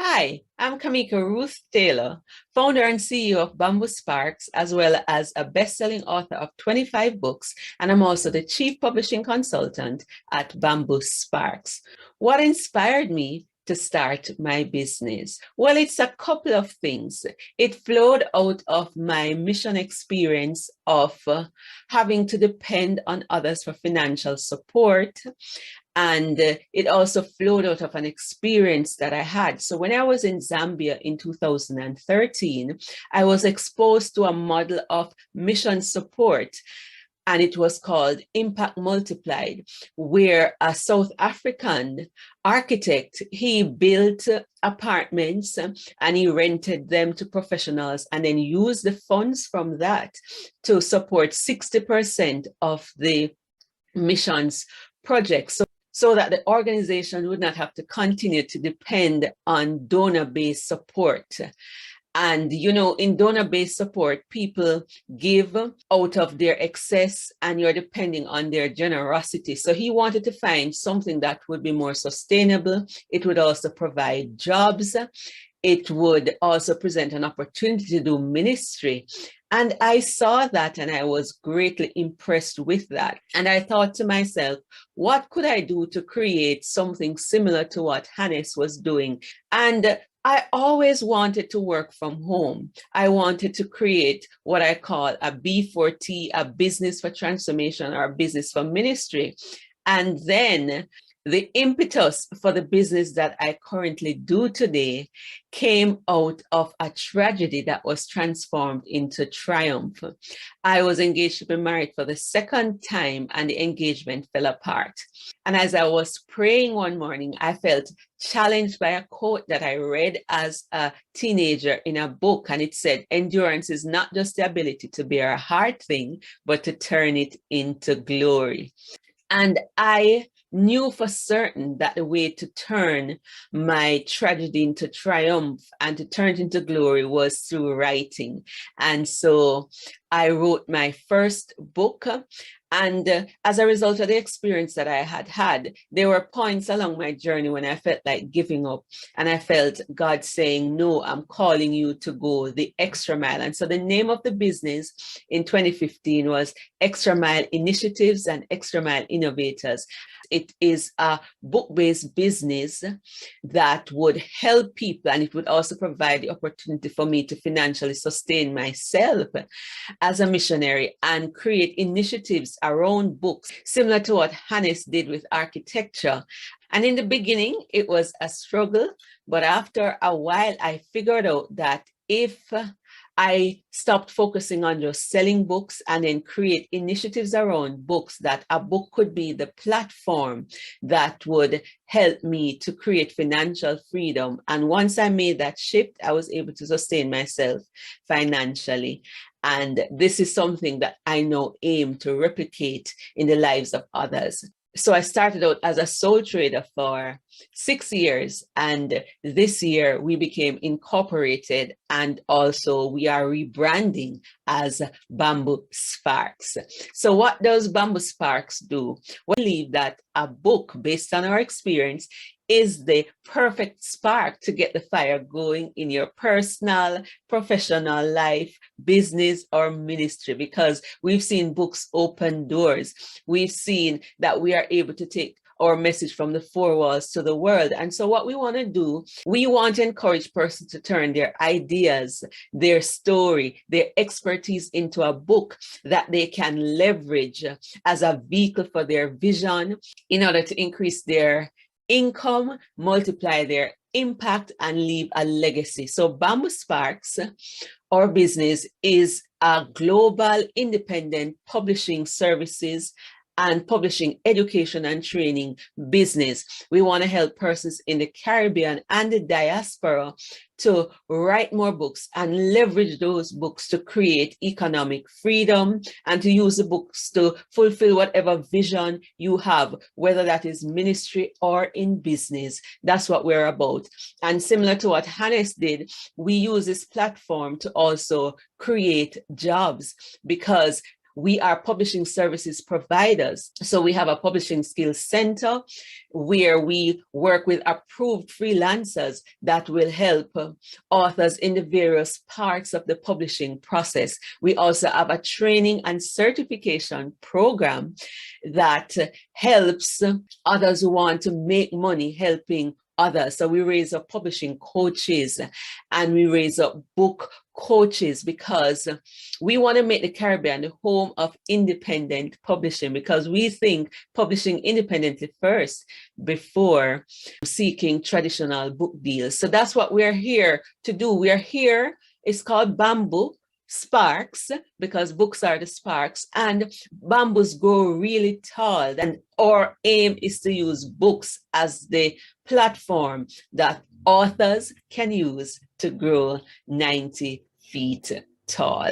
Hi, I'm Kamika Ruth Taylor, founder and CEO of BambuSparks, as well as a best-selling author of 25 books, and I'm also the chief publishing consultant at BambuSparks. What inspired me to start my business? Well, it's a couple of things. It flowed out of my mission experience of having to depend on others for financial support. And it also flowed out of an experience that I had. So when I was in Zambia in 2013, I was exposed to a model of mission support, and it was called Impact Multiplied, where a South African architect, he built apartments and he rented them to professionals and then used the funds from that to support 60% of the missions projects. So that the organization would not have to continue to depend on donor-based support. And, in donor-based support, people give out of their excess and you're depending on their generosity. So he wanted to find something that would be more sustainable. It would also provide jobs. It would also present an opportunity to do ministry. And I saw that and I was greatly impressed with that. And I thought to myself, what could I do to create something similar to what Hannes was doing? And I always wanted to work from home. I wanted to create what I call a B4T, a business for transformation or a business for ministry. And then the impetus for the business that I currently do today came out of a tragedy that was transformed into triumph. I was engaged to be married for the second time and the engagement fell apart. And as I was praying one morning, I felt challenged by a quote that I read as a teenager in a book. And it said, endurance is not just the ability to bear a hard thing, but to turn it into glory. And I knew for certain that the way to turn my tragedy into triumph and to turn it into glory was through writing. And so I wrote my first book. And as a result of the experience that I had, there were points along my journey when I felt like giving up. And I felt God saying, no, I'm calling you to go the extra mile. And so the name of the business in 2015 was Extra Mile Initiatives and Extra Mile Innovators. It is a book-based business that would help people, and it would also provide the opportunity for me to financially sustain myself as a missionary and create initiatives around books, similar to what Hannes did with architecture. And in the beginning, it was a struggle, but after a while, I figured out that if I stopped focusing on just selling books and then create initiatives around books, that a book could be the platform that would help me to create financial freedom. And once I made that shift, I was able to sustain myself financially. And this is something that I now aim to replicate in the lives of others. So I started out as a sole trader for 6 years, and this year we became incorporated, and also we are rebranding as BambuSparks. So what does BambuSparks do? We believe that a book based on our experience is the perfect spark to get the fire going in your personal, professional life, business, or ministry, because we've seen books open doors. We've seen that we are able to take our message from the four walls to the world. And so what we want to do, we want to encourage persons to turn their ideas, their story, their expertise into a book that they can leverage as a vehicle for their vision in order to increase their income, multiply their impact, and leave a legacy. So BambuSparks, our business, is a global independent publishing services and publishing education and training business. We want to help persons in the Caribbean and the diaspora to write more books and leverage those books to create economic freedom and to use the books to fulfill whatever vision you have, whether that is ministry or in business. That's what we're about. And similar to what Hannes did, we use this platform to also create jobs, because we are publishing services providers. So we have a publishing skills center where we work with approved freelancers that will help authors in the various parts of the publishing process. We also have a training and certification program that helps others who want to make money helping others. So we raise up publishing coaches and we raise up book coaches because we want to make the Caribbean the home of independent publishing, because we think publishing independently first before seeking traditional book deals. So that's what we're here to do. We are here. It's called BambuSparks because books are the sparks, and bamboos grow really tall. And our aim is to use books as the platform that authors can use to grow 90 feet tall.